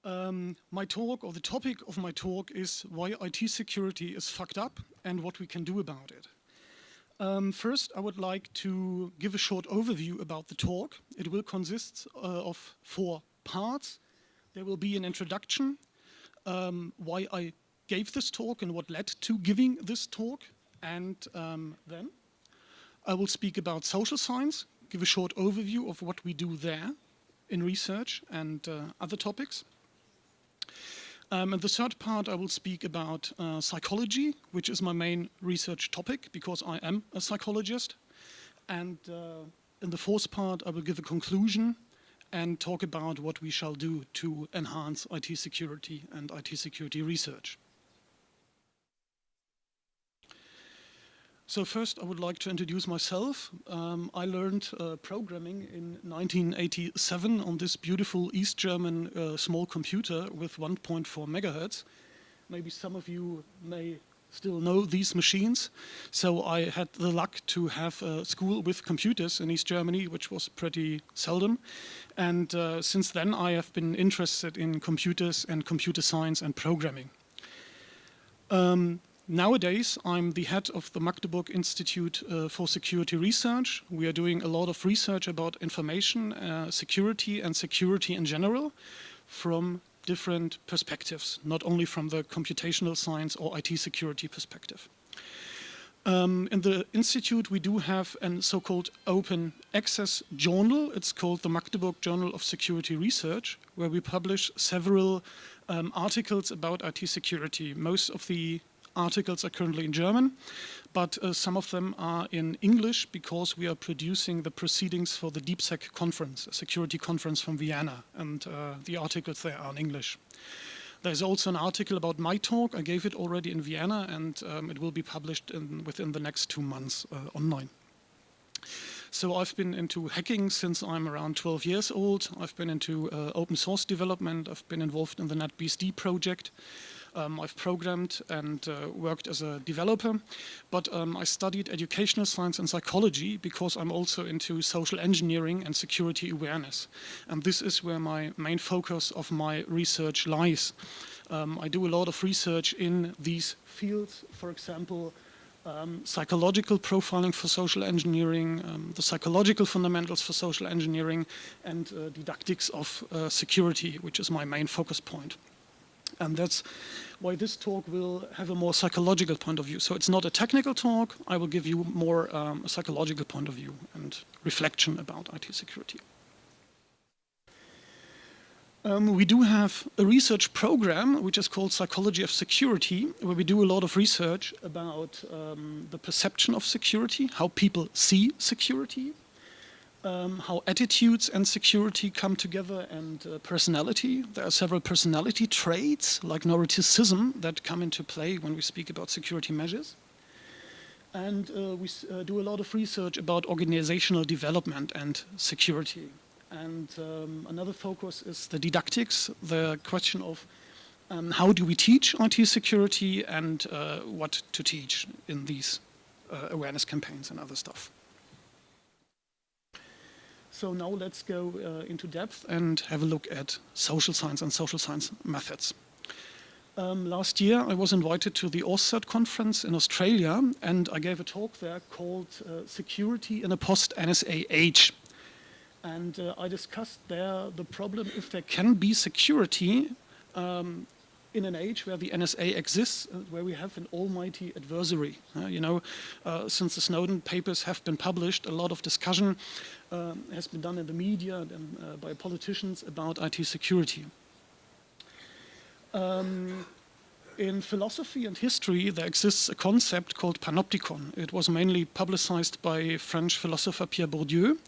My talk, or the topic of my talk, is why IT security is fucked up and what we can do about it. First, I would like to give a short overview about the talk. It will consist of 4 parts. There will be an introduction, why I gave this talk and what led to giving this talk. And then I will speak about social science, give a short overview of what we do there in research and other topics. In the third part, I will speak about psychology, which is my main research topic because I am a psychologist. And in the fourth part, I will give a conclusion and talk about what we shall do to enhance IT security and IT security research. So first, I would like to introduce myself. I learned programming in 1987 on this beautiful East German small computer with 1.4 megahertz. Maybe some of you may still know these machines. So I had the luck to have a school with computers in East Germany, which was pretty seldom. And since then, I have been interested in computers and computer science and programming. Nowadays, I'm the head of the Magdeburg Institute for Security Research. We are doing a lot of research about information security and security in general from different perspectives, not only from the computational science or IT security perspective. In the Institute, we do have a so-called open access journal. It's called the Magdeburg Journal of Security Research, where we publish several articles about IT security. Most of the articles are currently in German, but some of them are in English because we are producing the proceedings for the DeepSec conference, a security conference from Vienna, and the articles there are in English. There's also an article about my talk. I gave it already in Vienna, and it will be published within the next 2 months online. So I've been into hacking since I'm around 12 years old. I've been into open source development. I've been involved in the NetBSD project. I've programmed and worked as a developer, but I studied educational science and psychology because I'm also into social engineering and security awareness. And this is where my main focus of my research lies. I do a lot of research in these fields, for example, psychological profiling for social engineering, the psychological fundamentals for social engineering, and didactics of security, which is my main focus point. And that's why this talk will have a more psychological point of view. So it's not a technical talk. I will give you more a psychological point of view and reflection about IT security. We do have a research program which is called Psychology of Security, where we do a lot of research about the perception of security, how people see security, how attitudes and security come together, and personality. There are several personality traits like neuroticism that come into play when we speak about security measures. And we do a lot of research about organizational development and security. And another focus is the didactics, the question of how do we teach IT security and what to teach in these awareness campaigns and other stuff. So now let's go into depth and have a look at social science and social science methods. Last year I was invited to the OSCERT conference in Australia, and I gave a talk there called Security in a Post-NSA Age. And I discussed there the problem if there can be security in an age where the NSA exists, where we have an almighty adversary. Since the Snowden papers have been published, a lot of discussion has been done in the media and by politicians about IT security. In philosophy and history, there exists a concept called Panopticon. It was mainly publicized by French philosopher Pierre Bourdieu,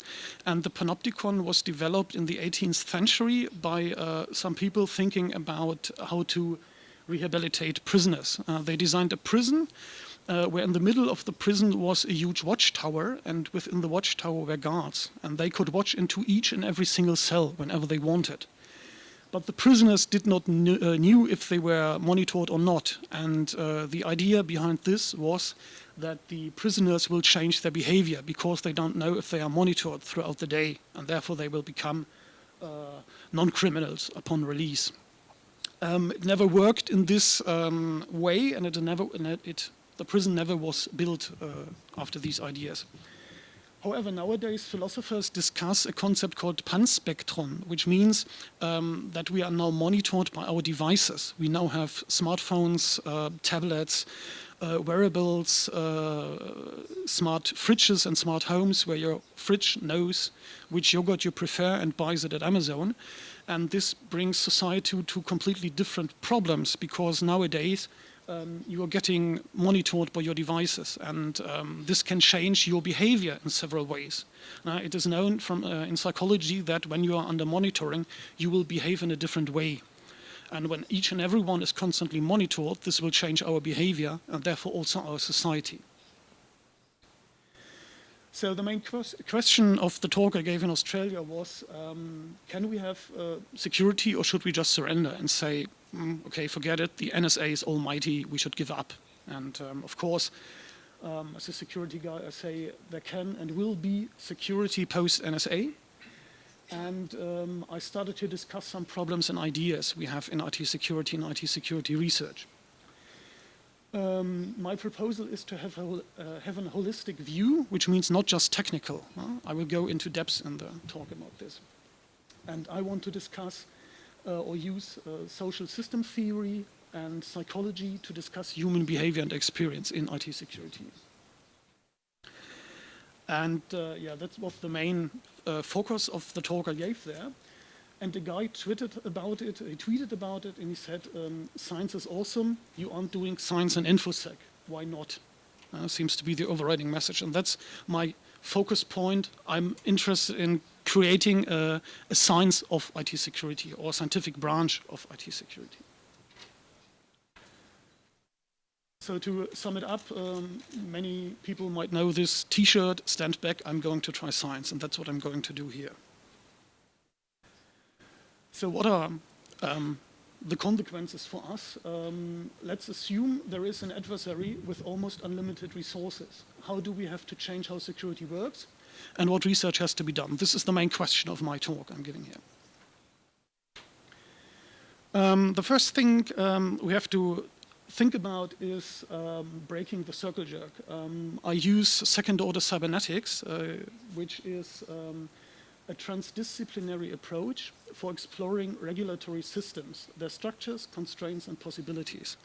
and the Panopticon was developed in the 18th century by some people thinking about how to rehabilitate prisoners. They designed a prison where in the middle of the prison was a huge watchtower, and within the watchtower were guards, and they could watch into each and every single cell whenever they wanted. But the prisoners did not knew if they were monitored or not. And the idea behind this was that the prisoners will change their behavior because they don't know if they are monitored throughout the day, and therefore they will become non-criminals upon release. It never worked in this way, and the prison never was built after these ideas. However, nowadays philosophers discuss a concept called Panspectrum, which means that we are now monitored by our devices. We now have smartphones, tablets, wearables, smart fridges and smart homes, where your fridge knows which yogurt you prefer and buys it at Amazon. And this brings society to completely different problems, because nowadays you are getting monitored by your devices, and this can change your behavior in several ways. It is known in psychology that when you are under monitoring, you will behave in a different way. And when each and everyone is constantly monitored, this will change our behavior and therefore also our society. So the main question of the talk I gave in Australia was, can we have security, or should we just surrender and say, okay, forget it, the NSA is almighty, we should give up? And of course, as a security guy, I say there can and will be security post-NSA. And I started to discuss some problems and ideas we have in IT security and IT security research. My proposal is to have a holistic view, which means not just technical. I will go into depth in the talk about this. And I want to discuss or use social system theory and psychology to discuss human behavior and experience in IT security. And yeah, that was the main focus of the talk I gave there. And the guy tweeted about it, and he said, science is awesome, you aren't doing science and InfoSec, why not? Seems to be the overriding message, and that's my focus point. I'm interested in creating a science of IT security, or a scientific branch of IT security. So to sum it up, many people might know this t-shirt, stand back, I'm going to try science, and that's what I'm going to do here. So what are the consequences for us? Let's assume there is an adversary with almost unlimited resources. How do we have to change how security works? And what research has to be done? This is the main question of my talk I'm giving here. The first thing we have to think about is breaking the circle jerk. I use second-order cybernetics, which is a transdisciplinary approach for exploring regulatory systems, their structures, constraints, and possibilities.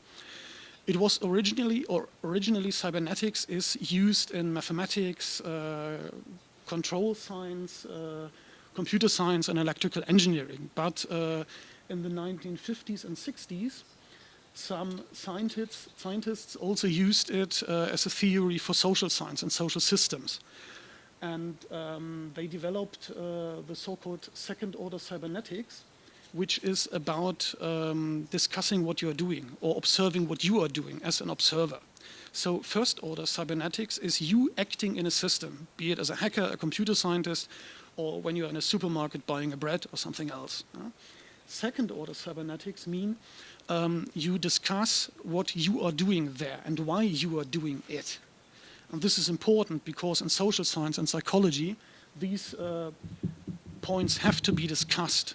It was originally cybernetics is used in mathematics, control science, computer science, and electrical engineering. But in the 1950s and 60s, some scientists also used it as a theory for social science and social systems. And they developed the so-called second-order cybernetics, which is about discussing what you're doing or observing what you are doing as an observer. So first-order cybernetics is you acting in a system, be it as a hacker, a computer scientist, or when you're in a supermarket buying a bread or something else. Second-order cybernetics mean you discuss what you are doing there and why you are doing it. And this is important because in social science and psychology, these points have to be discussed.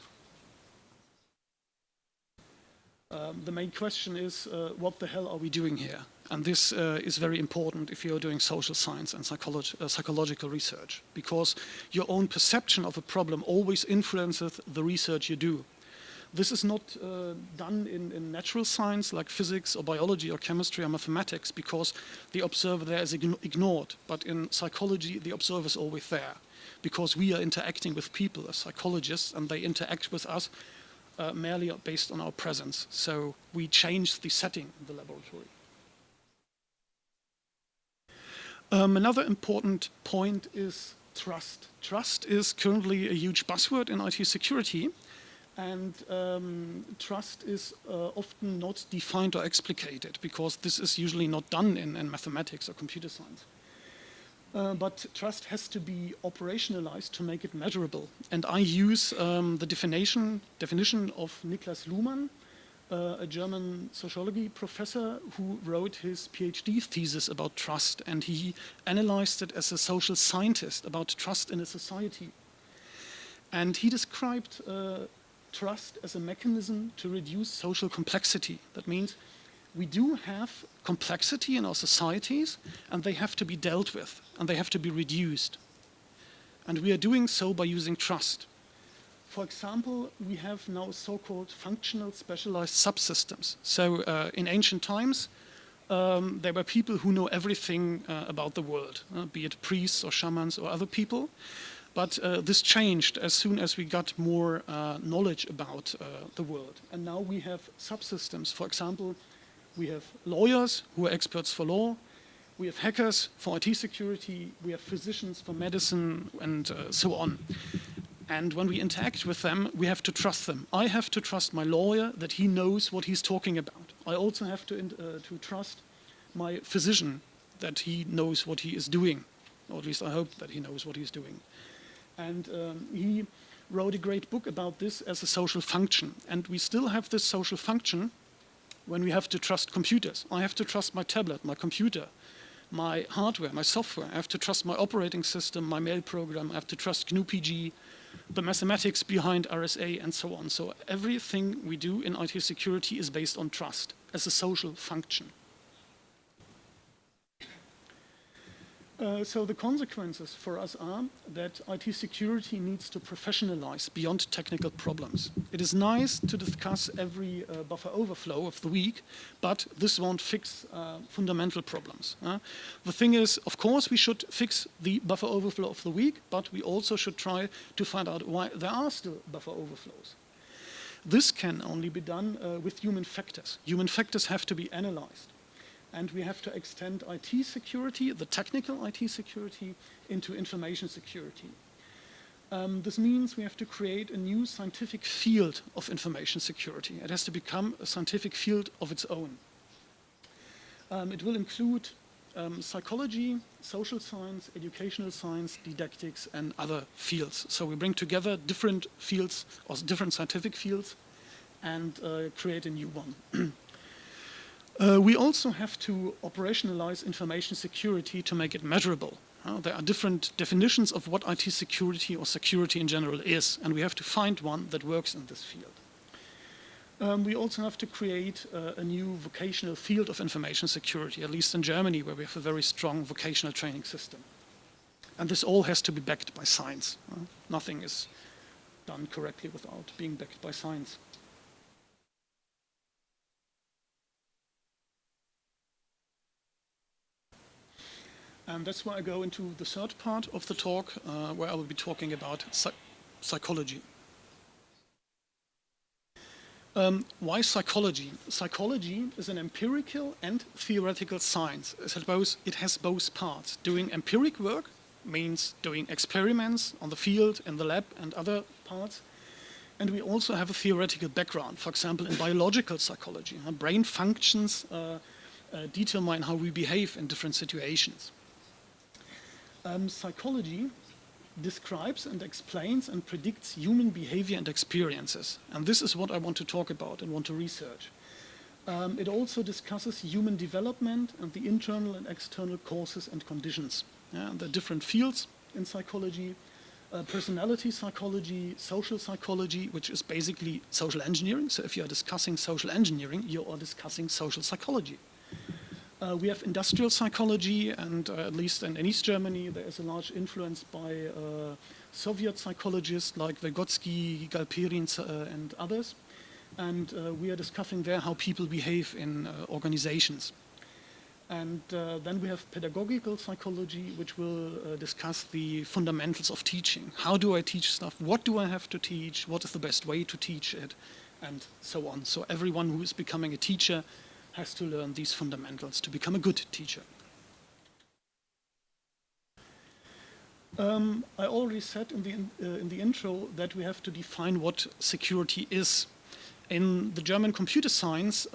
The main question is, what the hell are we doing here? And this is very important if you're doing social science and psychological research, because your own perception of a problem always influences the research you do. This is not done in natural science like physics or biology or chemistry or mathematics, because the observer there is ignored. But in psychology, the observer is always there, because we are interacting with people as psychologists, and they interact with us merely based on our presence. So we change the setting in the laboratory. Another important point is trust. Trust is currently a huge buzzword in IT security. And trust is often not defined or explicated, because this is usually not done in mathematics or computer science. But trust has to be operationalized to make it measurable. And I use the definition of Niklas Luhmann, a German sociology professor who wrote his PhD thesis about trust. And he analyzed it as a social scientist about trust in a society. And he described trust as a mechanism to reduce social complexity. That means we do have complexity in our societies, and they have to be dealt with, and they have to be reduced. And we are doing so by using trust. For example, we have now so-called functional specialized subsystems. So in ancient times, there were people who know everything about the world, be it priests or shamans or other people. But this changed as soon as we got more knowledge about the world. And now we have subsystems. For example, we have lawyers who are experts for law. We have hackers for IT security. We have physicians for medicine, and so on. And when we interact with them, we have to trust them. I have to trust my lawyer that he knows what he's talking about. I also have to trust my physician that he knows what he is doing, or at least I hope that he knows what he's doing. And he wrote a great book about this as a social function. And we still have this social function when we have to trust computers. I have to trust my tablet, my computer, my hardware, my software. I have to trust my operating system, my mail program. I have to trust GNU-PG, the mathematics behind RSA, and so on. So everything we do in IT security is based on trust as a social function. So the consequences for us are that IT security needs to professionalize beyond technical problems. It is nice to discuss every buffer overflow of the week, but this won't fix fundamental problems. The thing is, of course, we should fix the buffer overflow of the week, but we also should try to find out why there are still buffer overflows. This can only be done with human factors. Human factors have to be analyzed. And we have to extend IT security, the technical IT security, into information security. This means we have to create a new scientific field of information security. It has to become a scientific field of its own. It will include psychology, social science, educational science, didactics, and other fields. So we bring together different fields, or different scientific fields, and create a new one. We also have to operationalize information security to make it measurable. There are different definitions of what IT security or security in general is, and we have to find one that works in this field. We also have to create a new vocational field of information security, at least in Germany, where we have a very strong vocational training system. And this all has to be backed by science. Nothing is done correctly without being backed by science. And that's where I go into the third part of the talk, where I will be talking about psychology. Why psychology? Psychology is an empirical and theoretical science. It has both parts. Doing empiric work means doing experiments on the field, in the lab, and other parts. And we also have a theoretical background. For example, in biological psychology, brain functions determine how we behave in different situations. Psychology describes and explains and predicts human behavior and experiences. And this is what I want to talk about and want to research. It also discusses human development and the internal and external causes and conditions. The different fields in psychology, personality psychology, social psychology, which is basically social engineering. So if you are discussing social engineering, you are discussing social psychology. We have industrial psychology, and at least in East Germany, there is a large influence by Soviet psychologists like Vygotsky, Galperin, and others. And we are discussing there how people behave in organizations. And then we have pedagogical psychology, which will discuss the fundamentals of teaching. How do I teach stuff? What do I have to teach? What is the best way to teach it? And so on. So everyone who is becoming a teacher has to learn these fundamentals to become a good teacher. I already said in the intro that we have to define what security is. In the German computer science,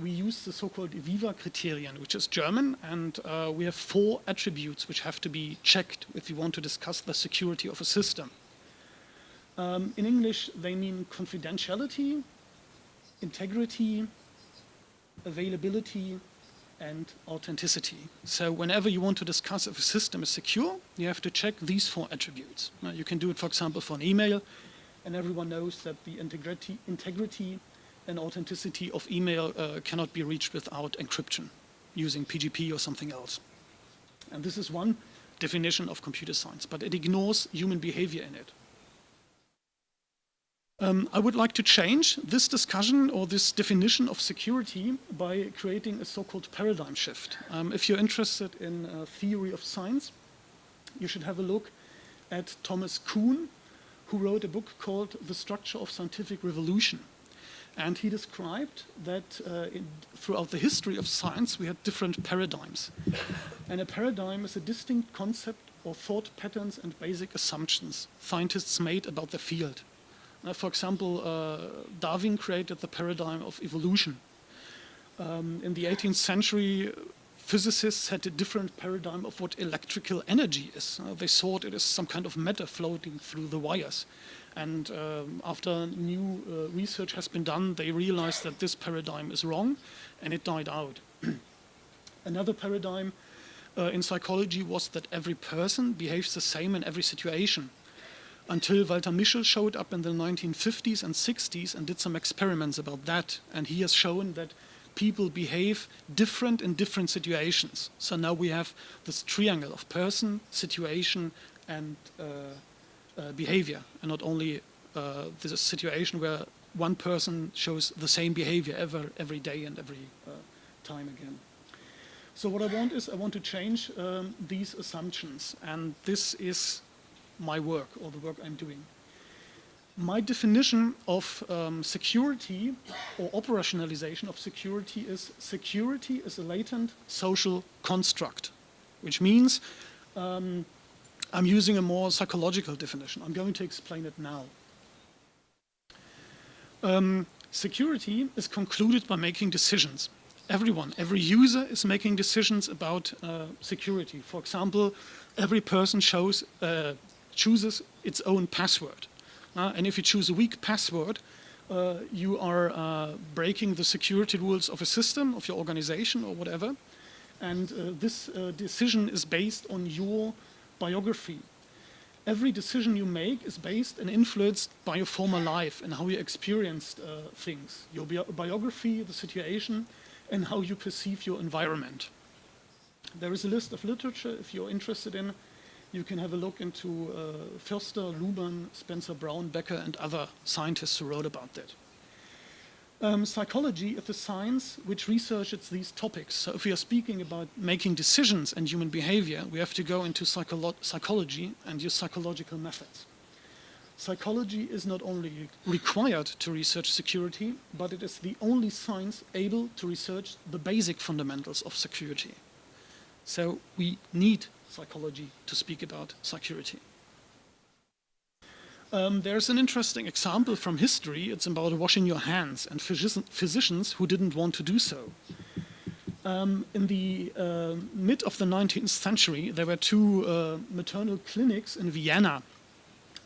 we use the so-called Viva criterion, which is German, and we have 4 attributes which have to be checked if you want to discuss the security of a system. In English, they mean confidentiality, integrity, availability, and authenticity. So whenever you want to discuss if a system is secure, you have to check these 4 attributes. You can do it, for example, for an email. And everyone knows that the integrity and authenticity of email cannot be reached without encryption using PGP or something else. And this is one definition of computer science, but it ignores human behavior in it. I would like to change this discussion or this definition of security by creating a so-called paradigm shift. If you're interested in theory of science, you should have a look at Thomas Kuhn, who wrote a book called The Structure of Scientific Revolution. And he described that throughout the history of science, we had different paradigms. And a paradigm is a distinct concept or thought patterns and basic assumptions scientists made about the field. For example, Darwin created the paradigm of evolution. In the 18th century, physicists had a different paradigm of what electrical energy is. They thought it is some kind of matter floating through the wires. And after new research has been done, they realized that this paradigm is wrong, and it died out. Another paradigm in psychology was that every person behaves the same in every situation, until Walter Mischel showed up in the 1950s and 60s and did some experiments about that. And he has shown that people behave different in different situations. So now we have this triangle of person, situation, and behavior, and not only this situation where one person shows the same behavior every day and every time again. So what I want is, I want to change these assumptions, and this is my work, or the work I'm doing. My definition of security, or operationalization of security is a latent social construct, which means I'm using a more psychological definition. I'm going to explain it now. Security is concluded by making decisions. Every user is making decisions about security. For example, every person chooses its own password. And if you choose a weak password, you are breaking the security rules of a system, of your organization or whatever. And this decision is based on your biography. Every decision you make is based and influenced by your former life and how you experienced things. Your biography, the situation, and how you perceive your environment. There is a list of literature, if you're interested in. You can have a look into Förster, Luhmann, Spencer Brown, Becker, and other scientists who wrote about that. Psychology is the science which researches these topics. So if we are speaking about making decisions and human behavior, we have to go into psychology and use psychological methods. Psychology is not only required to research security, but it is the only science able to research the basic fundamentals of security. So we need psychology to speak about security. There's an interesting example from history. It's about washing your hands and physicians who didn't want to do so. In the mid of the 19th century, there were two maternal clinics in Vienna.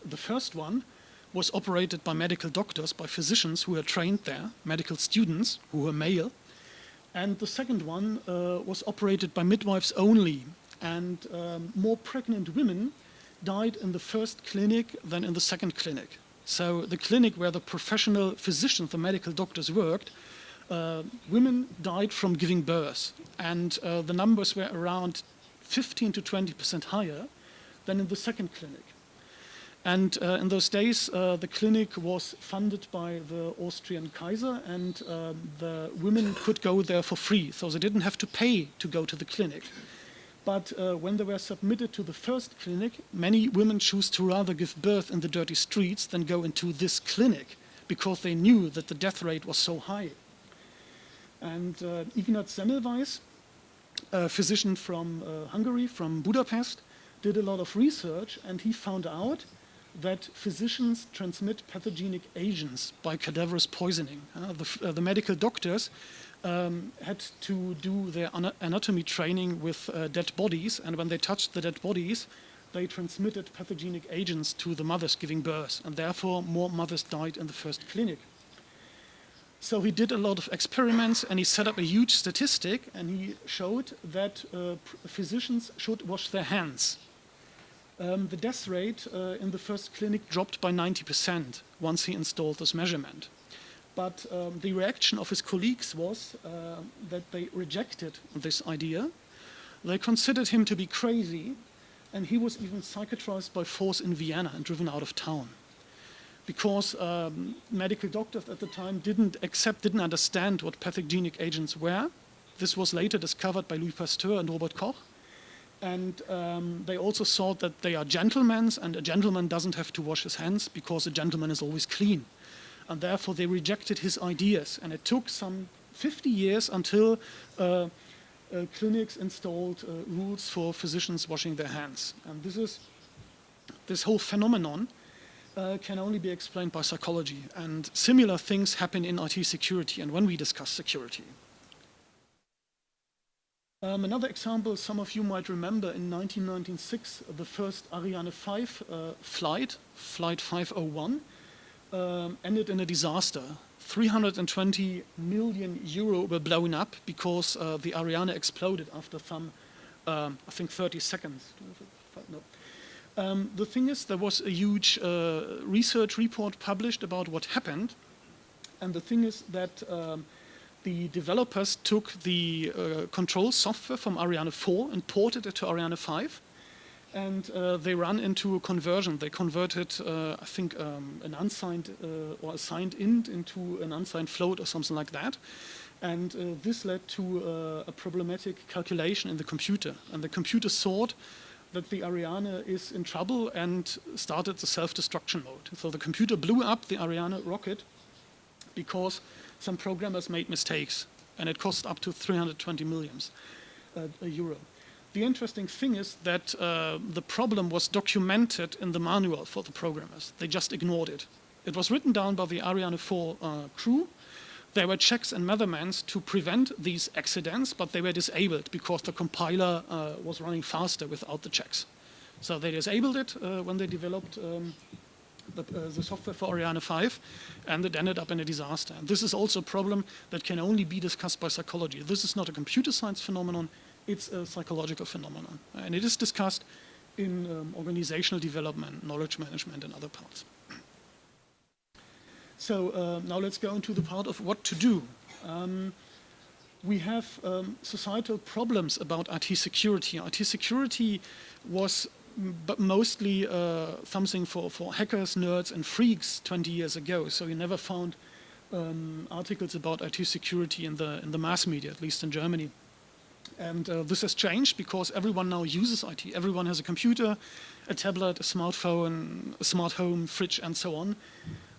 The first one was operated by medical doctors, by physicians who were trained there, medical students who were male. And the second one was operated by midwives only. And more pregnant women died in the first clinic than in the second clinic. So the clinic where the professional physicians, the medical doctors worked, women died from giving birth. And the numbers were around 15 to 20% higher than in the second clinic. And in those days, the clinic was funded by the Austrian Kaiser, and the women could go there for free. So they didn't have to pay to go to the clinic. But when they were submitted to the first clinic, many women choose to rather give birth in the dirty streets than go into this clinic, because they knew that the death rate was so high. And Ignaz Semmelweis, a physician from Hungary, from Budapest, did a lot of research, and he found out that physicians transmit pathogenic agents by cadaverous poisoning. The medical doctors had to do their anatomy training with dead bodies, and when they touched the dead bodies, they transmitted pathogenic agents to the mothers giving birth, and therefore more mothers died in the first clinic. So he did a lot of experiments, and he set up a huge statistic, and he showed that physicians should wash their hands. The death rate in the first clinic dropped by 90% once he installed this measurement. But the reaction of his colleagues was that they rejected this idea. They considered him to be crazy, and he was even psychiatrized by force in Vienna and driven out of town. Because medical doctors at the time didn't understand what pathogenic agents were. This was later discovered by Louis Pasteur and Robert Koch. And they also thought that they are gentlemen, and a gentleman doesn't have to wash his hands because a gentleman is always clean. And therefore they rejected his ideas. And it took some 50 years until clinics installed rules for physicians washing their hands. And this whole phenomenon can only be explained by psychology. And similar things happen in IT security and when we discuss security. Another example, some of you might remember, in 1996, the first Ariane 5 flight, Flight 501, ended in a disaster. 320 million euro were blown up because the Ariane exploded after some, I think, 30 seconds. No. The thing is, there was a huge research report published about what happened. And the thing is that the developers took the control software from Ariane 4 and ported it to Ariane 5. And they ran into a conversion. They converted, I think, an unsigned or a signed int into an unsigned float or something like that. And this led to a problematic calculation in the computer. And the computer thought that the Ariane is in trouble and started the self-destruction mode. So the computer blew up the Ariane rocket because some programmers made mistakes, and it cost up to 320 million euro. The interesting thing is that the problem was documented in the manual for the programmers. They just ignored it. It was written down by the Ariane 4 crew. There were checks and measurements to prevent these accidents, but they were disabled because the compiler was running faster without the checks. So they disabled it when they developed the software for Ariane 5, and it ended up in a disaster. And this is also a problem that can only be discussed by psychology. This is not a computer science phenomenon, it's a psychological phenomenon. And it is discussed in organizational development, knowledge management, and other parts. So now let's go into the part of what to do. We have societal problems about IT security. IT security was but mostly something for hackers, nerds, and freaks 20 years ago. So you never found articles about IT security in the mass media, at least in Germany. And this has changed because everyone now uses IT. Everyone has a computer, a tablet, a smartphone, a smart home, fridge, and so on.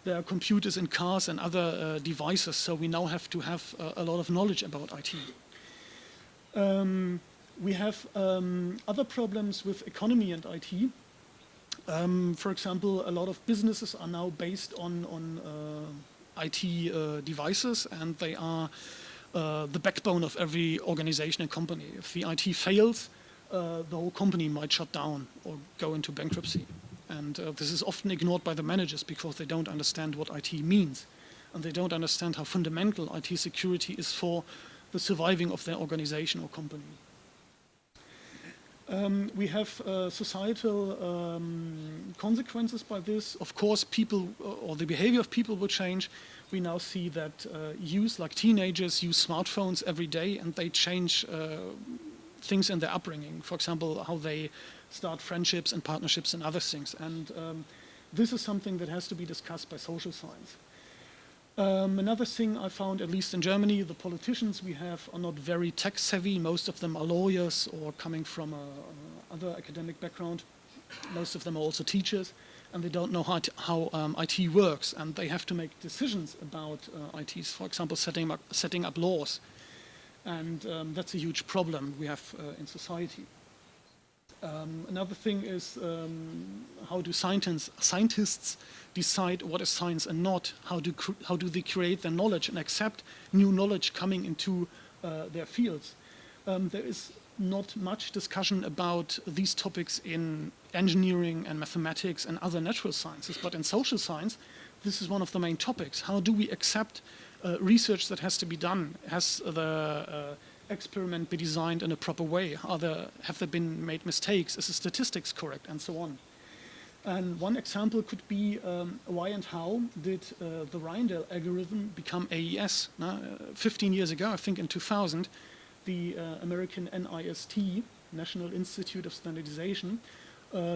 There are computers in cars and other devices, so we now have to have a lot of knowledge about IT. We have other problems with economy and IT. For example, a lot of businesses are now based on IT devices, and they are the backbone of every organization and company. If the IT fails, the whole company might shut down or go into bankruptcy. And this is often ignored by the managers because they don't understand what IT means. And they don't understand how fundamental IT security is for the surviving of their organization or company. We have societal consequences by this. Of course, people or the behavior of people will change. We now see that youth, like teenagers, use smartphones every day, and they change things in their upbringing. For example, how they start friendships and partnerships and other things. And this is something that has to be discussed by social science. Another thing I found, at least in Germany, the politicians we have are not very tech savvy. Most of them are lawyers or coming from other academic background. Most of them are also teachers, and they don't know how IT works, and they have to make decisions about ITs, for example, setting up laws. And that's a huge problem we have in society. Another thing is how do scientists decide what is science and not? How do they create their knowledge and accept new knowledge coming into their fields? There is not much discussion about these topics in engineering and mathematics and other natural sciences, but in social science, this is one of the main topics. How do we accept research that has to be done? Has the experiment be designed in a proper way? Have there been made mistakes? Is the statistics correct? And so on. And one example could be why and how did the Rindell algorithm become AES? 15 years ago, I think in 2000, the American NIST, National Institute of Standardization,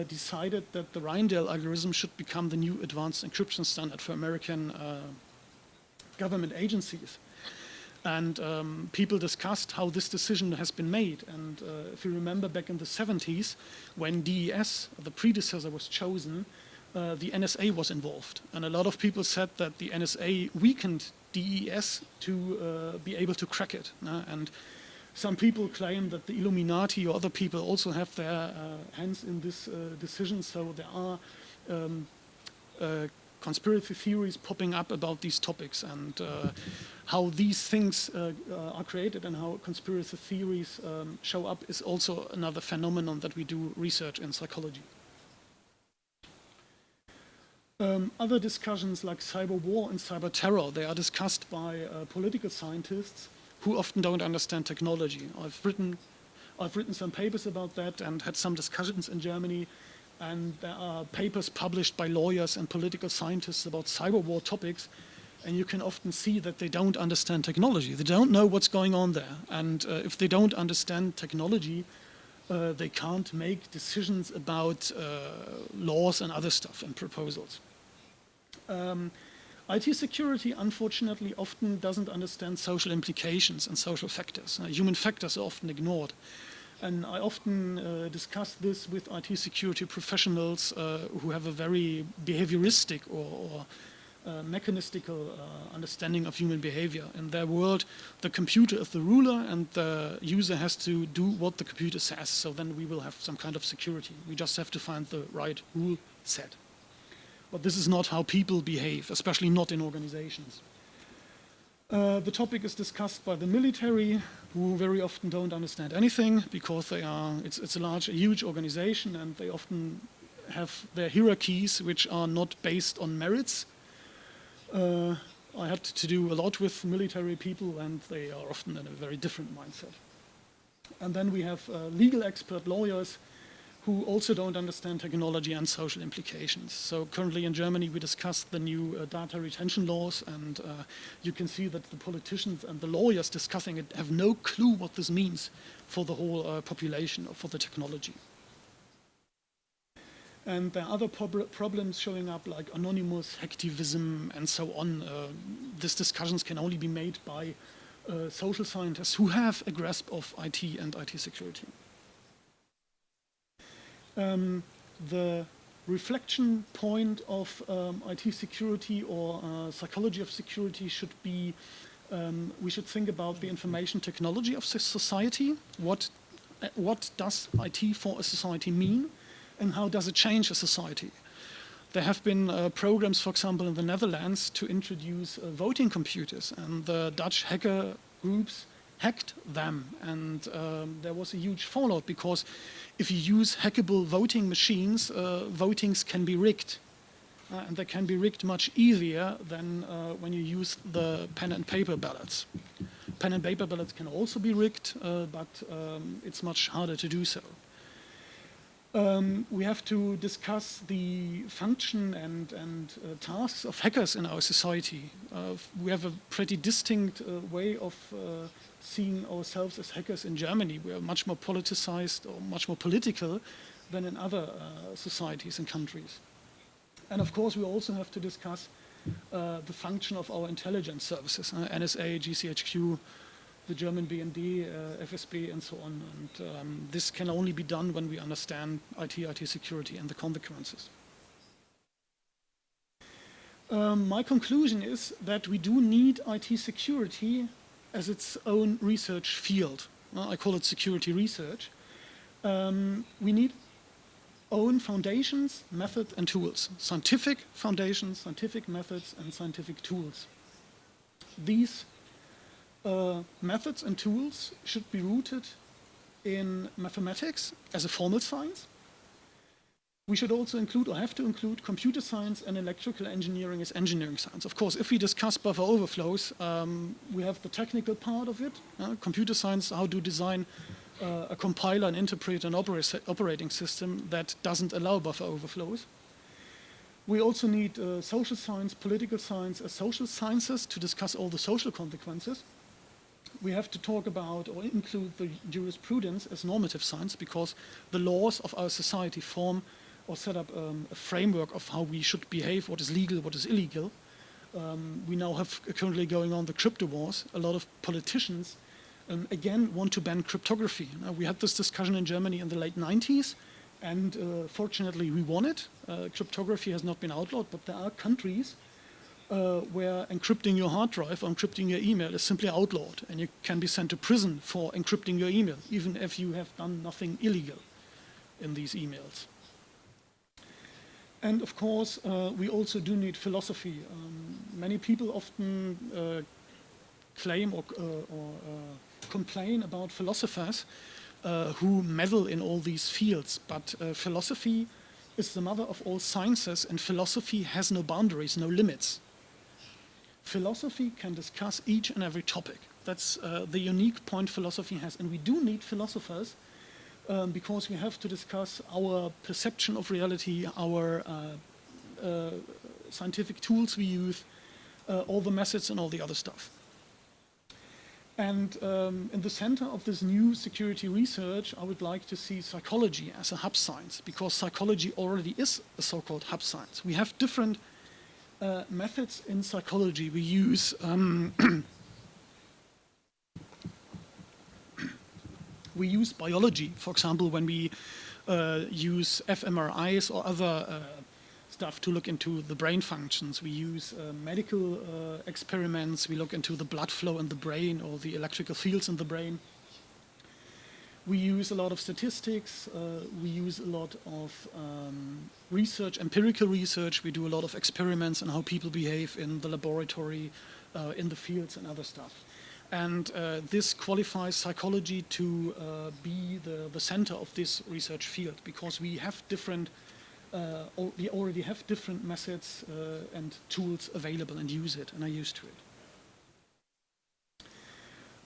decided that the Rindell algorithm should become the new advanced encryption standard for American government agencies. And people discussed how this decision has been made. And if you remember back in the 70s, when DES, the predecessor, was chosen, the NSA was involved. And a lot of people said that the NSA weakened DES to be able to crack it. And some people claim that the Illuminati or other people also have their hands in this decision. So there are conspiracy theories popping up about these topics, and how these things are created and how conspiracy theories show up is also another phenomenon that we do research in psychology. Other discussions like cyber war and cyber terror, they are discussed by political scientists who often don't understand technology. I've written some papers about that and had some discussions in Germany, and there are papers published by lawyers and political scientists about cyber war topics, and you can often see that they don't understand technology. They don't know what's going on there, and if they don't understand technology, they can't make decisions about laws and other stuff and proposals. IT security, unfortunately, often doesn't understand social implications and social factors. Human factors are often ignored. And I often discuss this with IT security professionals who have a very behavioristic or mechanistical understanding of human behavior. In their world, the computer is the ruler and the user has to do what the computer says, so then we will have some kind of security. We just have to find the right rule set. But this is not how people behave, especially not in organizations. The topic is discussed by the military, who very often don't understand anything because it's a huge organization, and they often have their hierarchies which are not based on merits. I had to do a lot with military people, and they are often in a very different mindset. And then we have legal expert lawyers who also don't understand technology and social implications. So currently in Germany we discuss the new data retention laws, and you can see that the politicians and the lawyers discussing it have no clue what this means for the whole population or for the technology. And there are other problems showing up like anonymous hacktivism and so on. These discussions can only be made by social scientists who have a grasp of IT and IT security. The reflection point of IT security or psychology of security should be, we should think about the information technology of society. What does IT for a society mean, and how does it change a society? There have been programs, for example, in the Netherlands to introduce voting computers, and the Dutch hacker groups hacked them, and there was a huge fallout because if you use hackable voting machines, votings can be rigged. And they can be rigged much easier than when you use the pen and paper ballots. Pen and paper ballots can also be rigged, but it's much harder to do so. We have to discuss the function and tasks of hackers in our society. We have a pretty distinct way of seeing ourselves as hackers in Germany. We are much more politicized or much more political than in other societies and countries. And of course, we also have to discuss the function of our intelligence services, NSA, GCHQ, the German BND, FSB, and so on. And this can only be done when we understand IT security and the consequences. My conclusion is that we do need IT security as its own research field. I call it security research. We need own foundations, methods, and tools. Scientific foundations, scientific methods, and scientific tools. These methods and tools should be rooted in mathematics as a formal science. We should also include, or have to include, computer science and electrical engineering as engineering science. Of course, if we discuss buffer overflows, we have the technical part of it. Computer science, how to design a compiler and interpret an operating system that doesn't allow buffer overflows. We also need social science, political science as social sciences to discuss all the social consequences. We have to talk about or include the jurisprudence as normative science, because the laws of our society form or set up a framework of how we should behave, what is legal, what is illegal. We now have currently going on the crypto wars. A lot of politicians, again, want to ban cryptography. We had this discussion in Germany in the late 90s, and fortunately we won it. Cryptography has not been outlawed, but there are countries where encrypting your hard drive or encrypting your email is simply outlawed, and you can be sent to prison for encrypting your email, even if you have done nothing illegal in these emails. And of course, we also do need philosophy. Many people often claim or complain about philosophers who meddle in all these fields, but philosophy is the mother of all sciences, and philosophy has no boundaries, no limits. Philosophy can discuss each and every topic. That's the unique point philosophy has, and we do need philosophers because we have to discuss our perception of reality, our scientific tools we use, all the methods and all the other stuff. And in the center of this new security research, I would like to see psychology as a hub science, because psychology already is a so-called hub science. We have different methods in psychology. We use biology, for example, when we use fMRIs or other stuff to look into the brain functions. We use medical experiments. We look into the blood flow in the brain or the electrical fields in the brain. We use a lot of statistics. We use a lot of research, empirical research. We do a lot of experiments on how people behave in the laboratory, in the fields and other stuff. And this qualifies psychology to be the center of this research field, because we have different, we already have different methods and tools available and use it, and are used to it.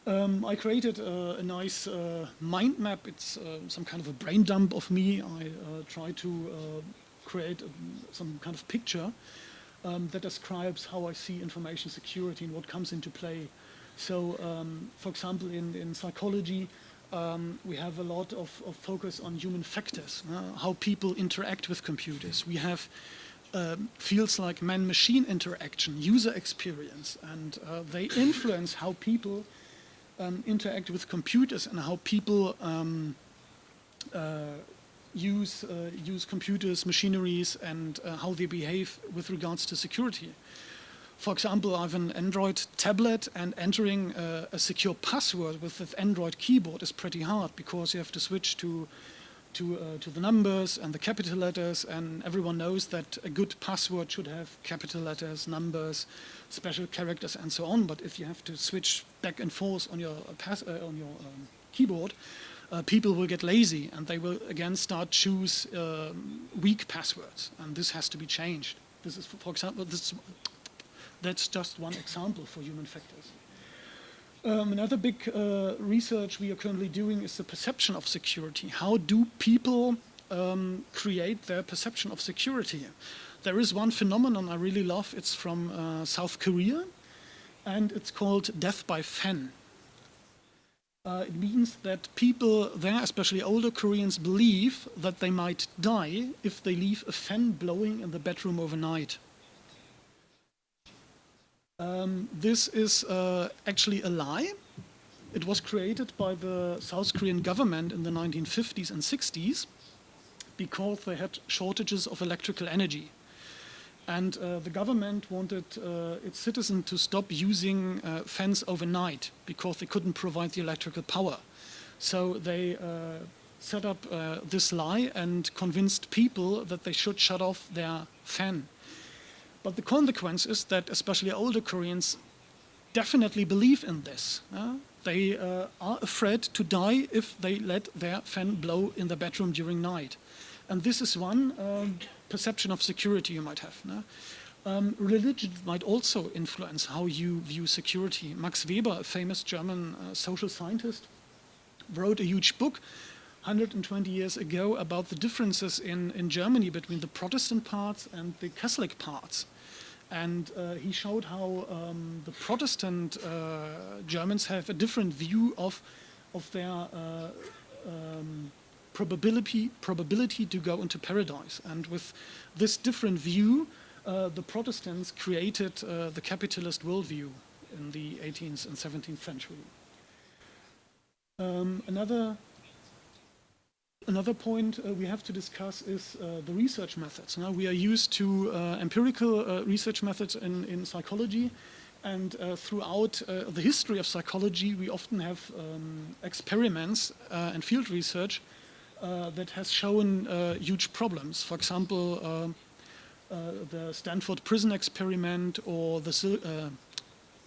I created a nice mind map. It's some kind of a brain dump of me. I try to create some kind of picture that describes how I see information security and what comes into play. So, for example, in psychology, we have a lot of focus on human factors, how people interact with computers. We have fields like man-machine interaction, user experience, and they influence how people interact with computers and how people use computers, machineries, and how they behave with regards to security. For example, I have an Android tablet, and entering a secure password with the Android keyboard is pretty hard, because you have to switch to the numbers and the capital letters, and everyone knows that a good password should have capital letters, numbers, special characters, and so on. But if you have to switch back and forth on your keyboard, people will get lazy, and they will again start choose weak passwords, and this has to be changed. This is, for example, that's just one example for human factors. Another big research we are currently doing is the perception of security. How do people create their perception of security? There is one phenomenon I really love. It's from South Korea, and it's called death by fan. It means that people there, especially older Koreans, believe that they might die if they leave a fan blowing in the bedroom overnight. This is actually a lie. It was created by the South Korean government in the 1950s and 60s because they had shortages of electrical energy. And the government wanted its citizens to stop using fans overnight because they couldn't provide the electrical power. So they set up this lie and convinced people that they should shut off their fan. But the consequence is that especially older Koreans definitely believe in this. They are afraid to die if they let their fan blow in the bedroom during night. And this is one perception of security you might have. No? Religion might also influence how you view security. Max Weber, a famous German social scientist, wrote a huge book 120 years ago about the differences in Germany between the Protestant parts and the Catholic parts. And he showed how the Protestant Germans have a different view of their probability to go into paradise. And with this different view, the Protestants created the capitalist worldview in the 18th and 17th century. Another point we have to discuss is the research methods. Now, we are used to empirical research methods in psychology, and throughout the history of psychology, we often have experiments and field research that has shown huge problems. For example, the Stanford prison experiment or the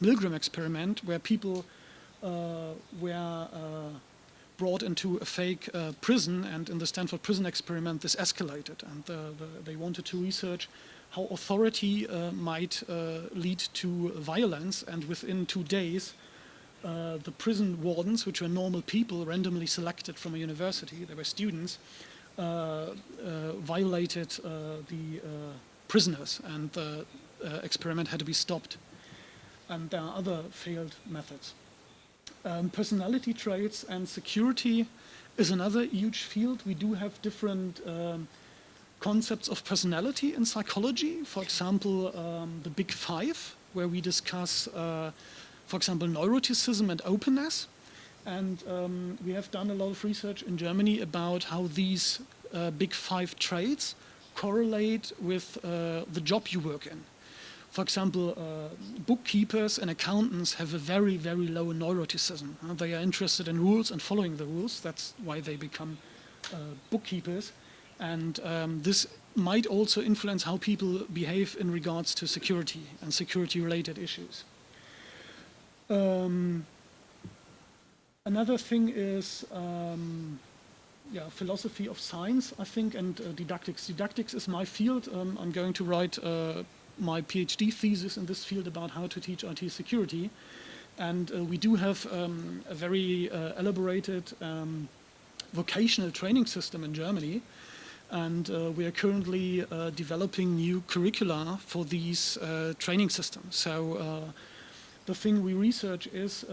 Milgram experiment, where people were brought into a fake prison, and in the Stanford prison experiment this escalated, and they wanted to research how authority might lead to violence, and within 2 days the prison wardens, which were normal people randomly selected from a university, they were students, violated the prisoners, and the experiment had to be stopped. And there are other failed methods. Personality traits and security is another huge field. We do have different concepts of personality in psychology. For example, the Big Five, where we discuss, for example, neuroticism and openness. And we have done a lot of research in Germany about how these Big Five traits correlate with the job you work in. For example, bookkeepers and accountants have a very, very low neuroticism. They are interested in rules and following the rules. That's why they become bookkeepers. And this might also influence how people behave in regards to security and security-related issues. Another thing is philosophy of science, I think, and didactics. Didactics is my field. I'm going to write my PhD thesis in this field about how to teach IT security. And we do have a very elaborated vocational training system in Germany. And we are currently developing new curricula for these training systems. So the thing we research is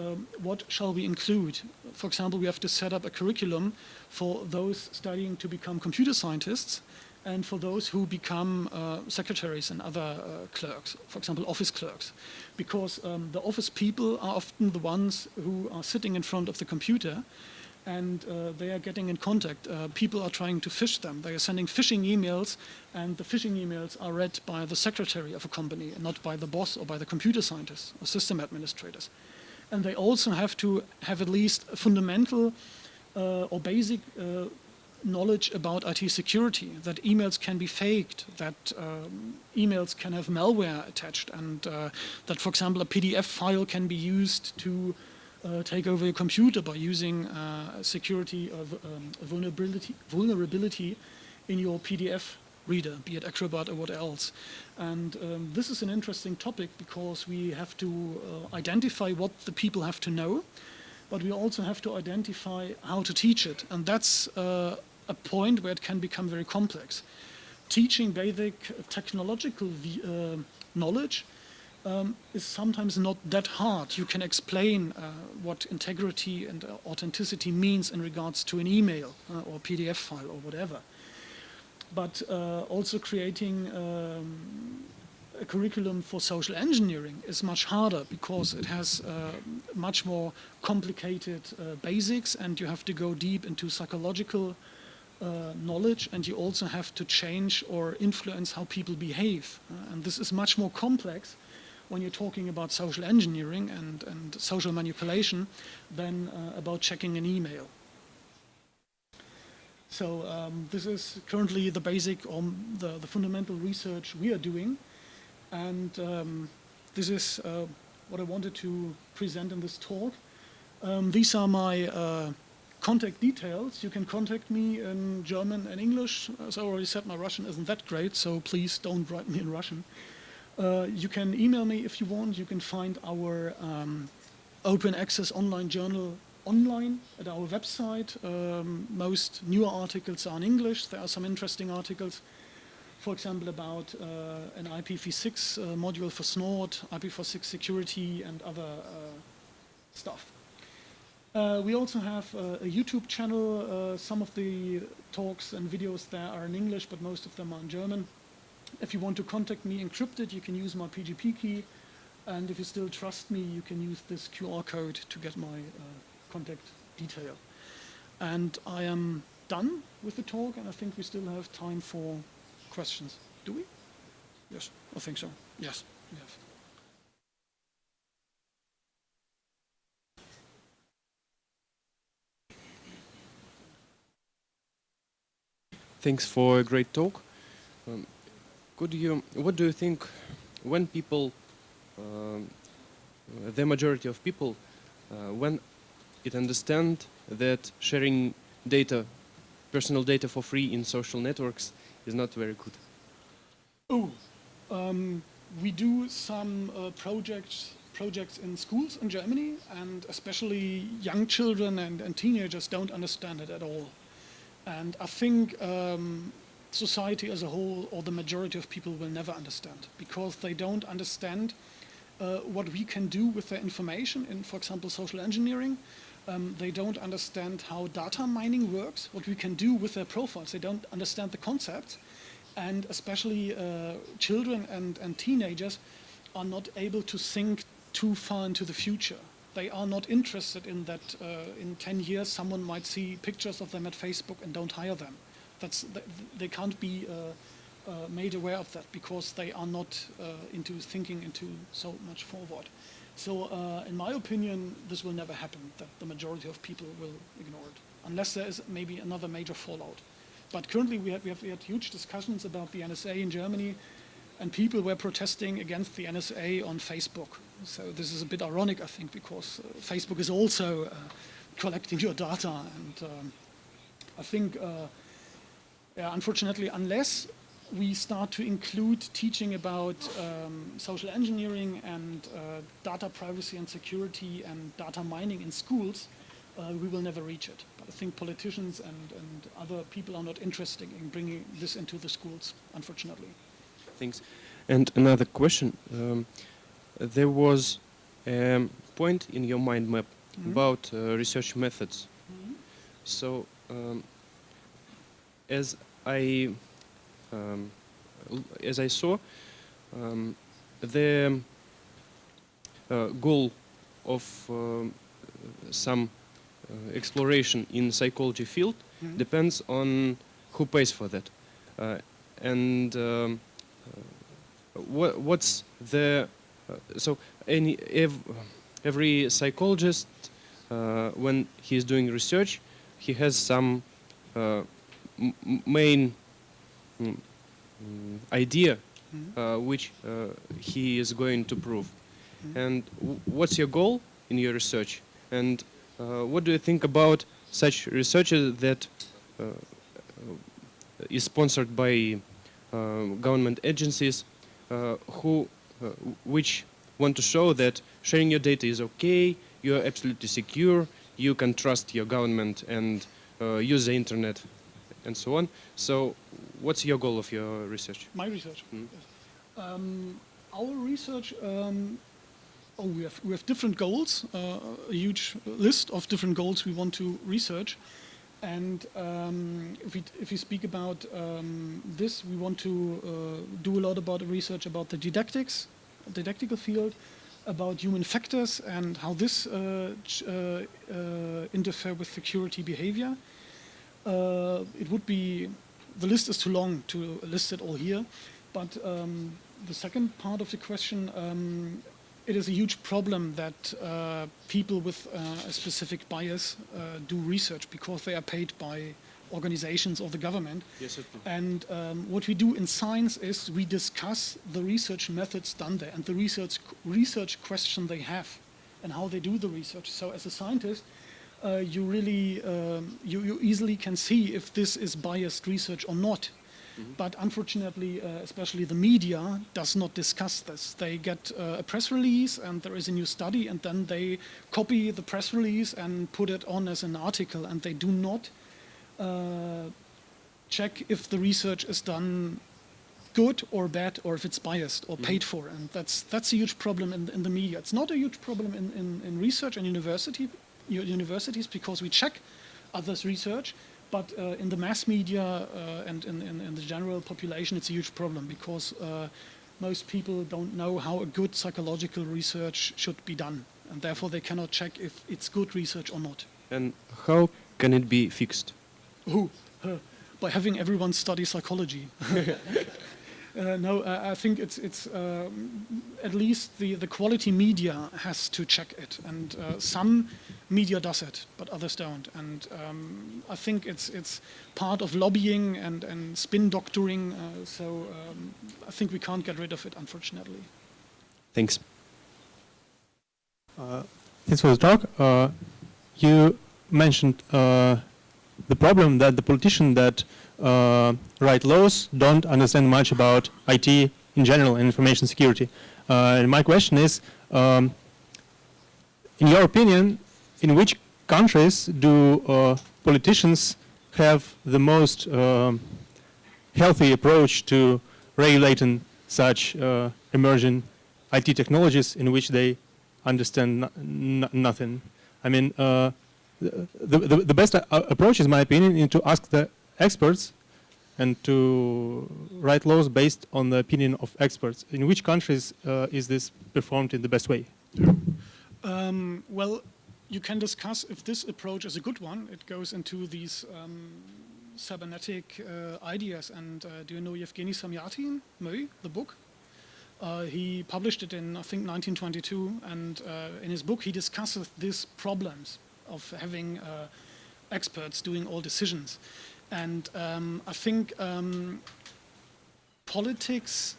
what shall we include? For example, we have to set up a curriculum for those studying to become computer scientists, and for those who become secretaries and other clerks, for example, office clerks. Because the office people are often the ones who are sitting in front of the computer, and they are getting in contact. People are trying to phish them. They are sending phishing emails, and the phishing emails are read by the secretary of a company, and not by the boss or by the computer scientists or system administrators. And they also have to have at least a fundamental or basic knowledge about IT security, that emails can be faked, that emails can have malware attached, and that, for example, a PDF file can be used to take over your computer by using security of vulnerability in your PDF reader, be it Acrobat or what else. And this is an interesting topic because we have to identify what the people have to know, but we also have to identify how to teach it. And that's a point where it can become very complex. Teaching basic technological knowledge is sometimes not that hard. You can explain what integrity and authenticity means in regards to an email or PDF file or whatever. But also creating a curriculum for social engineering is much harder because it has much more complicated basics, and you have to go deep into psychological knowledge, and you also have to change or influence how people behave. And this is much more complex when you're talking about social engineering and social manipulation than about checking an email. So this is currently the basic or the fundamental research we are doing, and this is what I wanted to present in this talk. These are my contact details, you can contact me in German and English. As I already said, my Russian isn't that great, so please don't write me in Russian. You can email me if you want. You can find our open access online journal online at our website. Most newer articles are in English. There are some interesting articles, for example, about an IPv6 module for Snort, IPv6 security, and other stuff. We also have a YouTube channel. Some of the talks and videos there are in English, but most of them are in German. If you want to contact me encrypted, you can use my PGP key. And if you still trust me, you can use this QR code to get my contact detail. And I am done with the talk, and I think we still have time for questions. Do we? Yes, I think so. Yes, we have. Thanks for a great talk. What do you think when people, the majority of people, when it understand that sharing data, personal data for free in social networks is not very good? We do some projects in schools in Germany, and especially young children and teenagers don't understand it at all. And I think society as a whole, or the majority of people, will never understand, because they don't understand what we can do with their information in, for example, social engineering. They don't understand how data mining works, what we can do with their profiles. They don't understand the concepts. And especially children and teenagers are not able to think too far into the future. They are not interested in that in 10 years someone might see pictures of them at Facebook and don't hire them. They can't be made aware of that, because they are not into thinking into so much forward. So in my opinion, this will never happen, that the majority of people will ignore it, unless there is maybe another major fallout. But currently we had huge discussions about the NSA in Germany, and people were protesting against the NSA on Facebook. So this is a bit ironic, I think, because Facebook is also collecting your data. And I think, unfortunately, unless we start to include teaching about social engineering and data privacy and security and data mining in schools, we will never reach it. But I think politicians and other people are not interested in bringing this into the schools, unfortunately. Thanks. And another question. There was a point in your mind map about research methods. So, as I saw, the goal of some exploration in psychology field depends on who pays for that, and what's the so every psychologist, when he's doing research, he has some main idea which he is going to prove. And what's your goal in your research? And what do you think about such research that is sponsored by government agencies which want to show that sharing your data is okay, you're absolutely secure, you can trust your government and use the internet, and so on. So what's your goal of your research? My research? Yes. Our research, we have different goals, a huge list of different goals we want to research. And if we speak about this, we want to do a lot about research about the didactical field, about human factors and how this interfere with security behavior. It would be, the list is too long to list it all here, but the second part of the question, it is a huge problem that people with a specific bias do research because they are paid by organizations or the government. Yes, and what we do in science is we discuss the research methods done there and the research question they have and how they do the research. So as a scientist, you really, you easily can see if this is biased research or not. But unfortunately, especially the media does not discuss this. They get a press release and there is a new study, and then they copy the press release and put it on as an article, and they do not check if the research is done good or bad, or if it's biased or paid for. And that's a huge problem in the media. It's not a huge problem in research and universities, because we check others' research. But in the mass media and in the general population, it's a huge problem, because most people don't know how a good psychological research should be done, and therefore they cannot check if it's good research or not. And how can it be fixed? By having everyone study psychology. No, I think it's at least the quality media has to check it, and some media does it, but others don't. And I think it's part of lobbying and spin doctoring. So I think we can't get rid of it, unfortunately. Thanks. Thanks for the talk. You mentioned the problem that the politicians that write laws don't understand much about IT in general and information security. And my question is, in your opinion, in which countries do politicians have the most healthy approach to regulating such emerging IT technologies in which they understand nothing? I mean, the best approach, in my opinion, is to ask the experts and to write laws based on the opinion of experts. In which countries is this performed in the best way? Well, you can discuss if this approach is a good one. It goes into these cybernetic ideas. And do you know Yevgeny Samyatin, the book? He published it in, I think, 1922. And in his book, he discusses these problems of having experts doing all decisions. And I think politics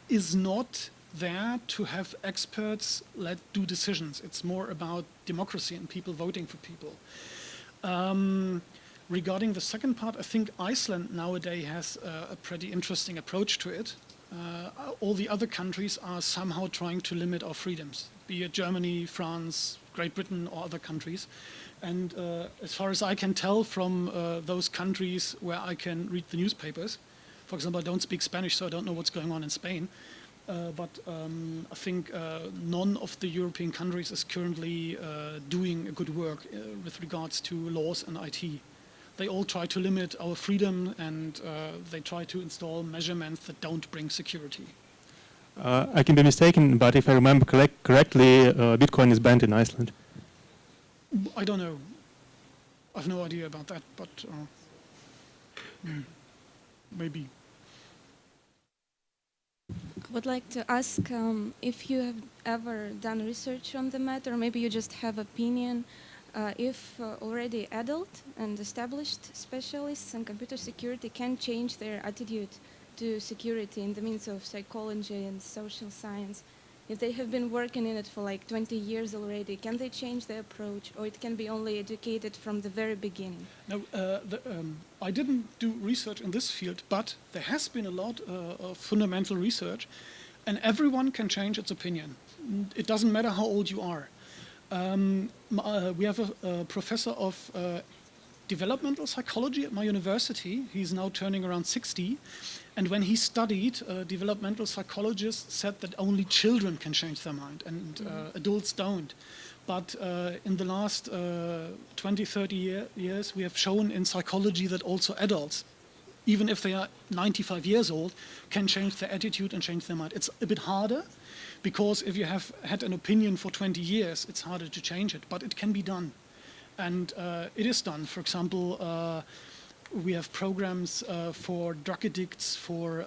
is not there to have experts do decisions. It's more about democracy and people voting for people. Regarding the second part, I think Iceland nowadays has a pretty interesting approach to it. All the other countries are somehow trying to limit our freedoms, be it Germany, France, Great Britain, or other countries. And as far as I can tell from those countries where I can read the newspapers, for example, I don't speak Spanish, so I don't know what's going on in Spain. But I think none of the European countries is currently doing a good work with regards to laws and IT. They all try to limit our freedom, and they try to install measurements that don't bring security. I can be mistaken, but if I remember correctly, Bitcoin is banned in Iceland. I don't know. I have no idea about that, but maybe. I would like to ask if you have ever done research on the matter, or maybe you just have opinion, if already adult and established specialists in computer security can change their attitude to security in the means of psychology and social science. If they have been working in it for like 20 years already, can they change their approach, or it can be only educated from the very beginning? No, I didn't do research in this field, but there has been a lot of fundamental research, and everyone can change its opinion. It doesn't matter how old you are. We have a professor of developmental psychology at my university. He's now turning around 60. And when he studied, developmental psychologists said that only children can change their mind, and adults don't. But in the last 20, 30 years, we have shown in psychology that also adults, even if they are 95 years old, can change their attitude and change their mind. It's a bit harder, because if you have had an opinion for 20 years, it's harder to change it, but it can be done. And it is done. For example, we have programs for drug addicts, for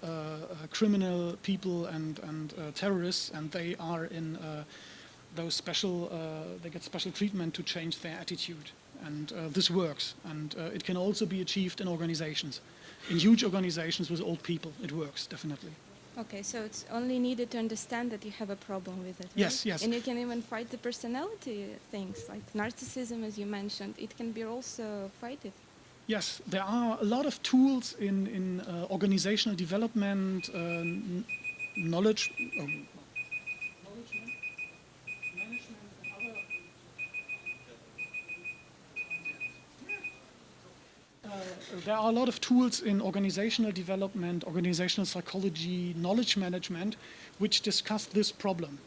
criminal people and terrorists, and they are in those special, they get special treatment to change their attitude. And this works. And it can also be achieved in organizations. In huge organizations with old people, it works, definitely. Okay, so it's only needed to understand that you have a problem with it. Right? Yes, yes. And you can even fight the personality things like narcissism, as you mentioned. It can be also fighted. Yes, there are a lot of tools in organizational development, knowledge, management, and other. There are a lot of tools in organizational development, organizational psychology, knowledge management, which discuss this problem.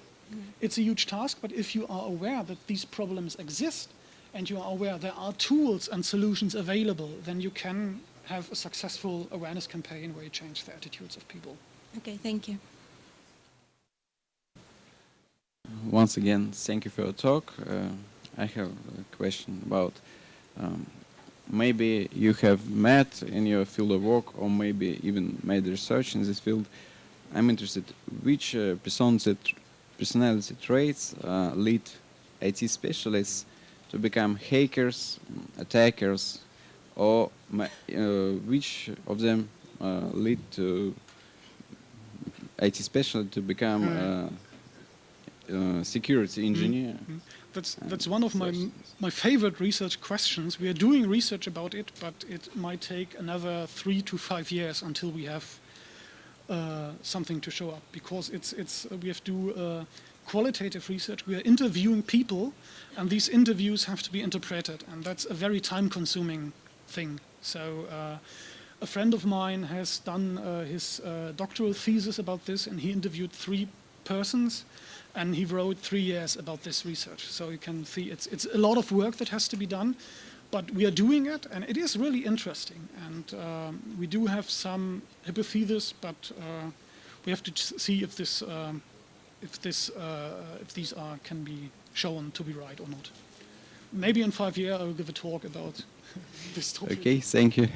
It's a huge task, but if you are aware that these problems exist, and you are aware there are tools and solutions available, then you can have a successful awareness campaign where you change the attitudes of people. Okay, thank you. Once again, thank you for your talk. I have a question about maybe you have met in your field of work or maybe even made research in this field. I'm interested which personality traits lead IT specialists to become hackers, attackers, or which of them lead to IT specialist to become security engineer? That's one of my favorite research questions. We are doing research about it, but it might take another 3 to 5 years until we have something to show up, because we have to do qualitative research. We are interviewing people, and these interviews have to be interpreted, and that's a very time-consuming thing. So a friend of mine has done his doctoral thesis about this, and he interviewed 3 persons, and he wrote 3 years about this research. So you can see it's a lot of work that has to be done, but we are doing it, and it is really interesting. And we do have some hypotheses, but we have to see if these can be shown to be right or not. Maybe in 5 years I will give a talk about this topic. Okay, thank you.